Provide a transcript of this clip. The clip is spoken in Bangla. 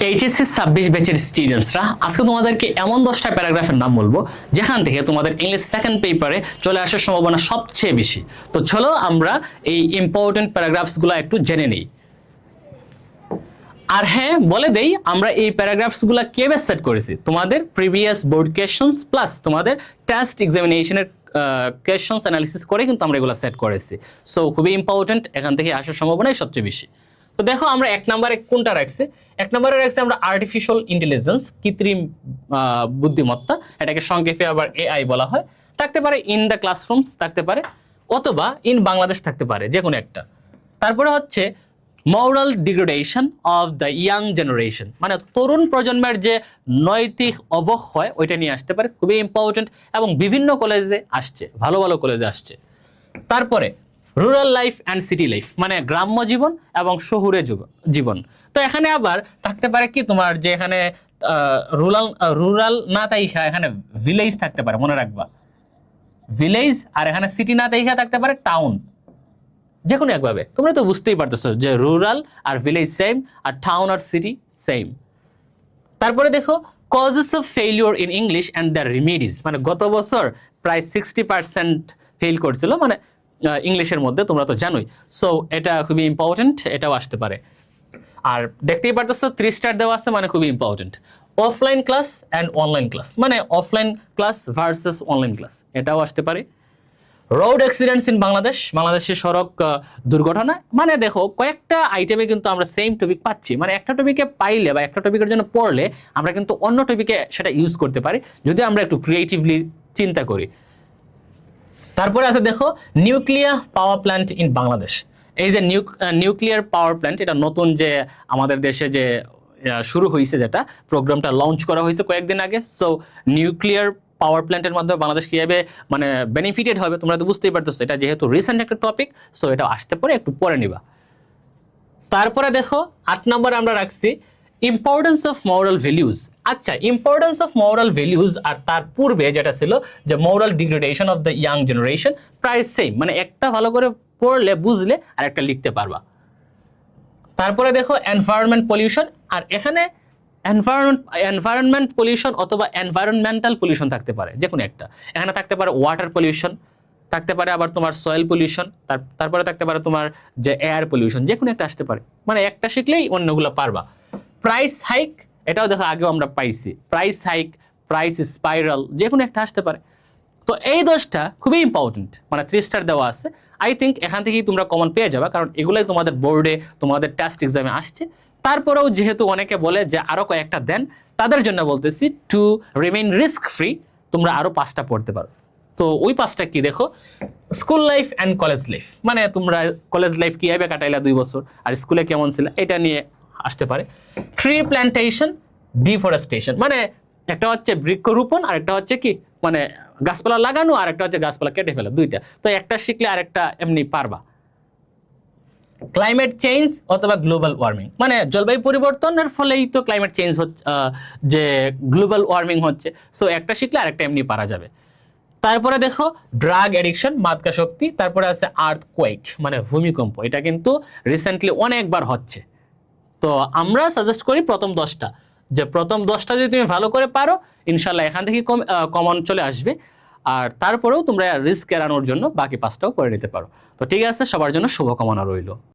এইচএসসি 26 ব্যাচের স্টুডেন্টসরা আজকে তোমাদেরকে এমন 10টা প্যারাগ্রাফের নাম বলবো যেখান থেকে তোমাদের ইংলিশ সেকেন্ড পেপারে চলে আসার সম্ভাবনা সবচেয়ে বেশি। তো চলো আমরা এই ইম্পর্টেন্ট প্যারাগ্রাফসগুলো একটু জেনে নিই। আর হ্যাঁ, বলে দেই আমরা এই প্যারাগ্রাফসগুলো কিভাবে সেট করেছি, তোমাদের প্রিভিয়াস বোর্ড কোয়েশ্চেন্স প্লাস তোমাদের টেস্ট এক্সামিনেশনের কোয়েশ্চেন্স অ্যানালিসিস করে কিন্তু আমরা এগুলো সেট করেছি। সো খুবই ইম্পর্টেন্ট, এখান থেকে আসার সম্ভাবনাই সবচেয়ে বেশি। তো দেখো আমরা এক নম্বরে কোনটা রাখছি, এক নম্বরে রাখছি আমরা আর্টিফিশিয়াল ইন্টেলিজেন্স, কৃত্রিম বুদ্ধিমত্তা, এটাকে সংক্ষেপে আবার এআই বলা হয়। থাকতে পারে ইন দ্য ক্লাসরুমস, থাকতে পারে অথবা ইন বাংলাদেশ, থাকতে পারে যে কোনো একটা। তারপরে হচ্ছে moral degradation of the young generation, মানে তরুণ প্রজন্মের যে নৈতিক অবক্ষয় ওইটা নিয়ে আসতে পারে, খুবই ইম্পর্টেন্ট এবং বিভিন্ন কলেজে আসছে, ভালো ভালো কলেজে আসছে। তারপরে rural life and city life, মানে গ্রাম্য জীবন এবং শহুরে জীবন। তো এখানে আবার থাকতে পারে কি তোমার যে এখানে রুরাল না তাইখা এখানে ভিলেজ থাকতে পারে, মনে রাখবা ভিলেজ, আর এখানে সিটি না তাইখা থাকতে পারে টাউন, যে কোনো একভাবে। তোমরা তো বুঝতেই পারতেছো যে রুরাল আর ভিলেজ সেম, আর টাউন আর সিটি সেম। তারপরে দেখো causes of failure in English and the remedies, মানে গত বছর প্রায় 60% ফেল করছিল মানে ইংলিশের মধ্যে, তোমরা তো জানোই। সো এটা খুবই ইম্পর্টেন্ট, এটাও আসতে পারে। আর দেখতেই পারতেছো 3 স্টার দেওয়া আছে, মানে খুবই important. Offline class and online class, মানে offline class versus online class, এটাও আসতে পারে। রোড অ্যাক্সিডেন্টস ইন বাংলাদেশ, বাংলাদেশের সড়ক দুর্ঘটনা, মানে দেখো কয়েকটা আইটেমে কিন্তু আমরা সেম টপিক পাচ্ছি, মানে একটা টপিকে পাইলে বা একটা টপিকের জন্য পড়লে আমরা কিন্তু অন্য টপিকে সেটা ইউজ করতে পারি যদি আমরা একটু ক্রিয়েটিভলি চিন্তা করি। তারপরে আছে দেখো nuclear power plant in Bangladesh. এই যে নিউক্লিয়ার পাওয়ার প্ল্যান্ট, এটা নতুন যে আমাদের দেশে যে শুরু হয়েছে, যেটা প্রোগ্রামটা লঞ্চ করা হয়েছে কয়েকদিন আগে। সো নিউক্লিয়ার পাওয়ার প্ল্যান্টের মাধ্যমে বাংলাদেশ কীভাবে মানে বেনিফিটেড হবে, তোমরা তো বুঝতেই পারতেছো, এটা যেহেতু রিসেন্ট একটা টপিক, সো এটা আসতে পারে, একটু পরে নিবা। তারপরে দেখো 8 নম্বরে আমরা রাখছি ইম্পর্টেন্স অফ মোরাল ভ্যালিউজ। আচ্ছা, ইম্পর্টেন্স অফ মোরাল ভ্যালিউজ আর তার পূর্বে যেটা ছিল যে moral degradation of the young generation, প্রায় সেম, মানে একটা ভালো করে পড়লে বুঝলে আর একটা লিখতে পারবা। তারপরে দেখো এনভায়রনমেন্ট পলিউশন, আর এখানে এনভায়রনমেন্ট পলিউশন অথবা এনভায়রনমেন্টাল পলিউশন থাকতে পারে, যে কোনো একটা। এখানে থাকতে পারে ওয়াটার পলিউশন, থাকতে পারে আবার তোমার সয়েল পলিউশন, তারপরে থাকতে পারে তোমার যে এয়ার পলিউশন, যে কোনো একটা আসতে পারে, মানে একটা শিখলেই অন্যগুলো পারবা। প্রাইস হাইক, এটাও দেখো আগেও আমরা পাইছি, প্রাইস হাইক, প্রাইস স্পাইরাল, যে কোনো একটা আসতে পারে। তো এই 10টা খুবই ইম্পর্টেন্ট, মানে 3 স্টার দেওয়া আছে। আই থিঙ্ক এখান থেকেই তোমরা কমন পেয়ে যাবে, কারণ এগুলোই তোমাদের বোর্ডে তোমাদের টেস্ট এক্সামে আসছে। তারপরেও যেহেতু অনেকে বলে যে আরও কয়েকটা দেন, তাদের জন্য বলতেছি টু রিমেইন রিস্ক ফ্রি তোমরা আরও 5টা পড়তে পারো। তো ওই 5টা কি দেখো, school life and college life, মানে তোমরা কলেজ লাইফ কীভাবে কাটাইলা 2 বছর, আর স্কুলে কেমন ছিল, এটা নিয়ে আসতে পারে। ট্রি প্ল্যান্টেশন, ডিফরেস্টেশন, মানে একটা হচ্ছে বৃক্ষরোপণ আর একটা হচ্ছে কি মানে গাছপালা লাগানো, আর একটা হচ্ছে গাছপালা কেটে ফেলা, দুইটা। তো একটা শিখলে আরেকটা এমনি পারবা। ক্লাইমেট চেঞ্জ অথবা গ্লোবাল ওয়ার্মিং, মানে জলবায়ু পরিবর্তনের ফলেই তো ক্লাইমেট চেঞ্জ হচ্ছে, যে গ্লোবাল ওয়ার্মিং হচ্ছে। সো একটা শিখলে আরেকটা এমনি পারা যাবে। তারপরে দেখো ড্রাগ এডিকশন, মাদকাসক্তি। তারপরে আছে আর্থকোয়েক, মানে ভূমিকম্প, এটা কিন্তু রিসেন্টলি অনেকবার হচ্ছে। তো আমরা সাজেস্ট করি প্রথম 10টা, যে প্রথম 10টা যদি তুমি ভালো করে পারো, ইনশাল্লাহ এখান থেকে কমন চলে আসবে। আর তারপরেও তোমরা রিস্ক এড়ানোর জন্য বাকি 5টাও করে নিতে পারো। তো ঠিক আছে, সবার জন্য শুভকামনা রইল।